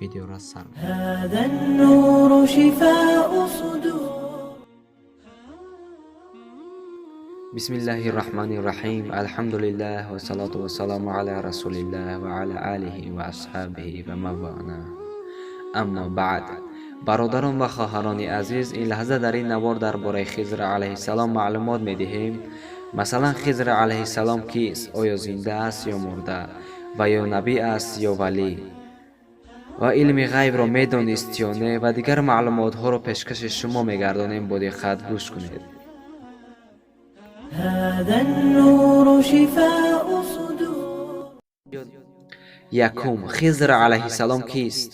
видеоро сар бисмиллаҳи роҳмани роҳим алҳамдулиллаҳ ва салоту ва салому аля расулиллаҳ ва аля алиҳи ва асҳабиҳи ва мавана. аммо баъд, бародарон ва хоҳарони азиз, ин лаҳза дар ин навор дар бораи Хизр алайҳиссалом маълумот медиҳем. Масалан, Хизр алайҳиссалом кист? Оё зинда аст ё мурда? Ва ё набӣ аст ё валӣ? ва илми ғайбро медонист ё не? Ва дигар маълумотҳоро пешкаши шумо мегардонем. Бо диққат гӯш кунед. якум, Хизр алайҳиссалом кист?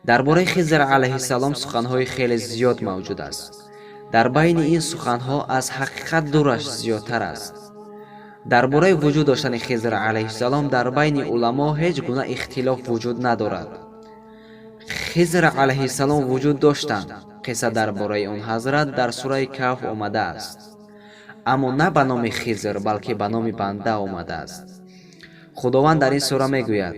дар бораи Хизр алайҳиссалом суханҳои хеле зиёд мавҷуд аст. дар байни ин суханҳо аз ҳақиқат дураш зиёдтар аст. дар бораи вуҷуд доштани Хизр алайҳиссалом дар байни уламо ҳеҷ гуна ихтилоф вуҷуд надорад. Хизр алайҳиссалом вуҷуд доштанд. қисса дар бораи он ҳазрат дар сураи Каҳф омадааст. аммо на ба номи Хизр, балки ба номи банда омадааст. худованд дар ин сура мегӯяд: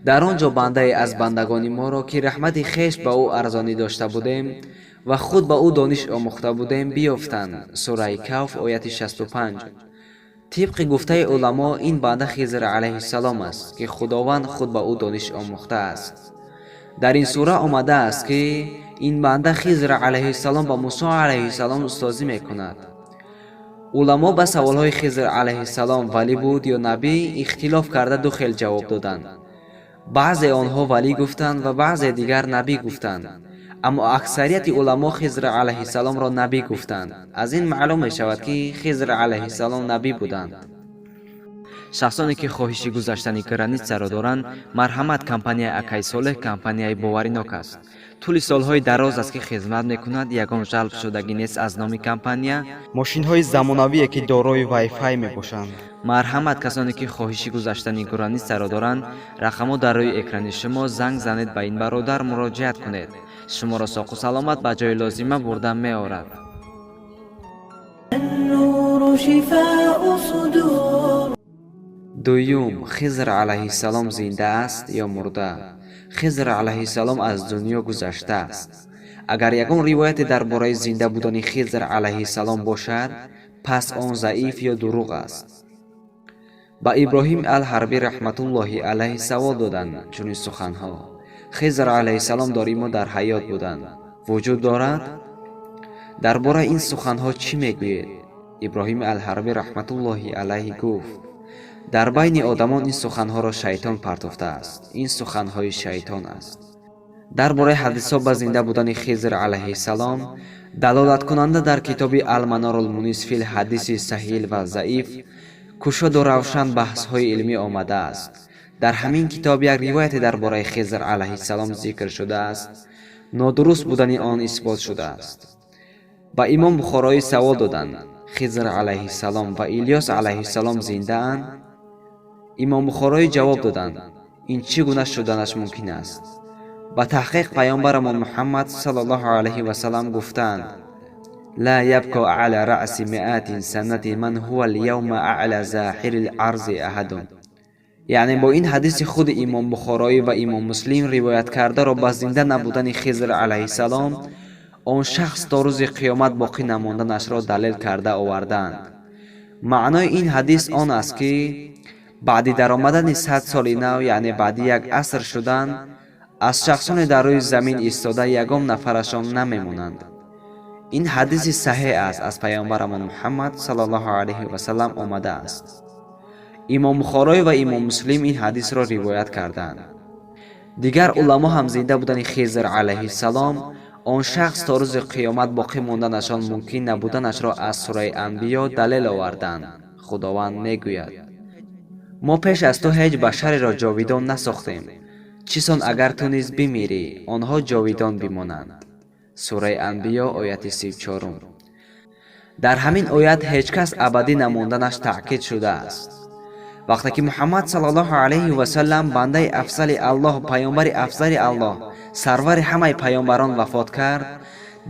дар он ҷо бандаe аз бандагони моро ки раҳмати хеш ба ӯ арзонӣ дошта будем ва худ ба ӯ дониш омӯхта будем биёфтанд. сураи Каҳф ояти 65. тибқи гуфтаи уламо, ин банда Хизр алайҳиссалом аст ки худованд худ ба ӯ дониш омӯхтааст. дар ин сура омадааст ки ин банда Хизр алайҳиссалом ба Мусо алайҳиссалом устозӣ мекунад. уламо ба саволҳои Хизр алайҳиссалом валӣ буд ё набӣ ихтилоф карда ду хел ҷавоб доданд. баъзе онҳо валӣ гуфтанд ва баъзе дигар набӣ гуфтанд. аммо аксарияти уламо Хизр алайҳиссаломро набӣ гуфтанд. аз ин маълум мешавад ки Хизр алайҳиссалом набӣ буданд. шахсоне ки хоҳиши гузаштани границаро доранд, марҳамат компанияи Акайсолеҳ компанияи боваринок аст. тӯли солҳои дароз аст ки хизмат мекунад. ягон жалб шудагӣ нест аз номи компания. мошинҳои замонавие ки дорои вайфай мебошанд. марҳамат, касоне ки хоҳиши гузаштани границаро доранд, рақамҳо дар рӯи экрани шумо, занг занед ба ин бародар муроҷиат кунед. шуморо соқу саломат ба ҷои лозима бурда меорад. дуюм, Хизр алайҳиссалом зинда аст ё мурда? Хизр алайҳиссалом аз дунё гузаштааст. агар ягон ривояте дар бораи зинда будани Хизр алайҳиссалом бошад, пас он заиф ё дурӯғ аст. ба Иброҳим ал-Ҳарбӣ раҳматуллоҳи алайҳ савол доданд чунин суханҳо: Хизр алайҳиссалом доримо дар ҳаёт буданд, вуҷуд дорад? дар бораи ин суханҳо чӣ мегӯед? Иброҳим ал-Ҳарбӣ раҳматуллоҳи алайҳ гуфт: дар байни одамон ин суханҳоро шайтон партофтааст. ин суханҳои шайтон аст. дар бораи ҳадисҳо ба зинда будани Хизр алайҳиссалом далолаткунанда дар китоби Ал-Манорулмунис фил ҳадиси саҳил ва заиф кушоду равшан баҳсҳои илмӣ омадааст. дар ҳамин китоб як ривояте дар бораи Хизр алайҳиссалом зикр шудааст. нодуруст будани он исбот шудааст. ба имом Бухороӣ савол доданд: Хизр алайҳиссалом ва Илёс алайҳиссалом зиндаанд? имом Бухороӣ ҷавоб доданд: ин чӣ гуна шуданаш мумкин аст? ба таҳқиқ паёмбарамон Муҳаммад саллаллоҳу алайҳи ва саллам гуфтанд: ла ябко аъла раъси миатин санати ман ҳува al-yawma аъла заҳирил арзи аҳадун. яъне бо ин ҳадиси худи имом Бухороӣ ва имом Муслим ривоят кардаро ба зинда набудани Хизр алайҳиссалом он шахс то рӯзи қиёмат боқӣ намонданашро далел карда оварданд. маънои ин ҳадис он аст ки баъди даромадани 100 соли нав, яъне баъди як аср шудан, аз шахсоне дар рӯи замин истода ягон нафарашон намемонанд. ин ҳадиси саҳеҳ аст, аз паёмбарамон Муҳаммад саллаллоҳу алайҳи ва саллам омадааст. имом Бухороӣ ва имом Муслим ин ҳадисро ривоят карданд. дигар уламо ҳам зинда будани Хизр алайҳиссалом, он шахс то рӯзи қиёмат боқӣ монданашон мумкин набуданашро аз сураи Анбиё далел оварданд. худованд мегӯяд: мо пеш аз ту ҳеҷ башареро ҷовидон насохтем. чисон агар ту низ бимирӣ, онҳо ҷовидон бимонанд. сураи Анбиё ояти 34. дар ҳамин оят ҳеҷ кас абадӣ намонданаш таъкид шудааст. вақте ки Муҳаммад саллаллоҳу алайҳи ва саллам бандаи афзали Аллоҳ, паёмбари афзали Аллоҳ, сарвари ҳамаи паёмбарон вафот кард,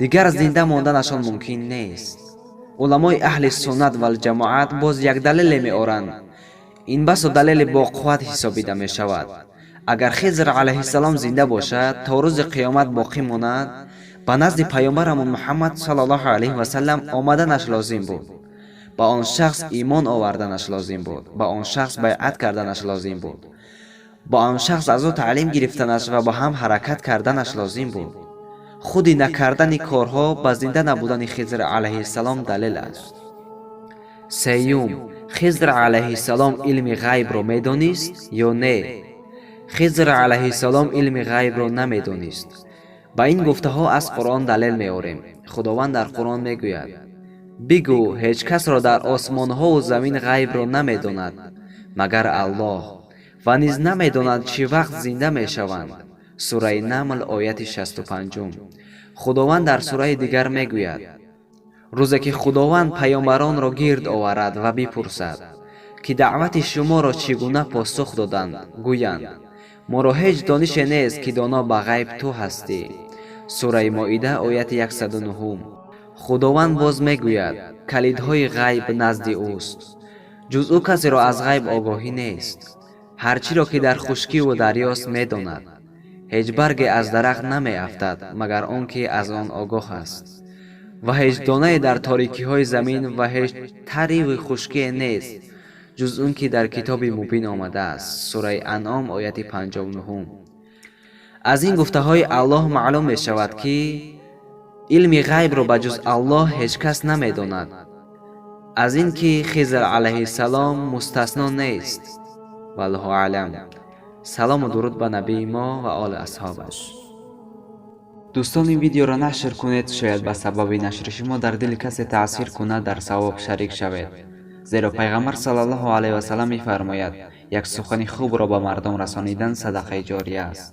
дигар зинда монданашон мумкин нест. уламои аҳли суннат вал ҷамоат боз як далеле меоранд. ин басо далели боқувват ҳисобида мешавад. агар Хизр алайҳиссалом зинда бошад, то рӯзи қиёмат боқӣ монад, ба назди пайғамбарамон Муҳаммад саллаллоҳу алайҳи ва саллам омаданаш лозим буд. ба он шахс имон оварданаш лозим буд, ба он шахс байъат карданаш лозим буд, ба он шахс аз ӯ таълим гирифтанаш ва ба ҳам ҳаракат карданаш лозим буд. худи накардани корҳо ба зинда набудани Хизр алайҳиссалом далел аст. сеюм, Хизр алайҳиссалом илми ғайбро медонист ё не? Хизр алайҳиссалом илми ғайбро намедонист. ба ин гуфтаҳо аз Қуръон далел меорем. худованд дар Қуръон мегӯяд: бигӯ, ҳеҷ касро дар осмонҳову замин ғайбро намедонад магар Аллоҳ, ва низ намедонад чӣ вақт зинда мешаванд. сураи Намл ояти 65. худованд дар сураи дигар мегӯяд: рӯзе ки худованд паёмбаронро гирд оварад ва бипурсад ки даъвати шуморо чӣ гуна посух доданд, гӯянд: моро ҳеҷ донише нест ки доно ба ғайб ту ҳастӣ. сураи Моида ояти 109. худованд боз мегӯяд: калидҳои ғайб назди ӯст, ҷуз ӯ касеро аз ғайб огоҳӣ нест. ҳар чиро ки дар хушкиву дарёст медонад. ҳеҷ барге аз дарахт намеафтад магар он ки аз он огоҳ аст. ва ҳеҷ донае дар торикиҳои замин ва ҳеҷ тариву хушкие нест ҷуз он ки дар китоби мубин омадааст. сураи Анъом ояти 59. аз ин гуфтаҳои Аллоҳ маълум мешавад ки илми ғайбро ба ҷуз Аллоҳ ҳеҷ кас намедонад. аз ин ки Хизр алайҳиссалом мустасно нест. валлоҳу аълам. салому дуруд ба набии мо ва оли асҳобаш. дӯстон, ин видеоро нашр кунед, шояд ба сабаби нашри шумо дар дили касе таъсир кунад, дар савоб шарик шавед. зеро пайғамбар саллаллоҳу алайҳи ва саллам мефармояд: як сухани хубро ба мардум расонидан садақаи ҷория аст.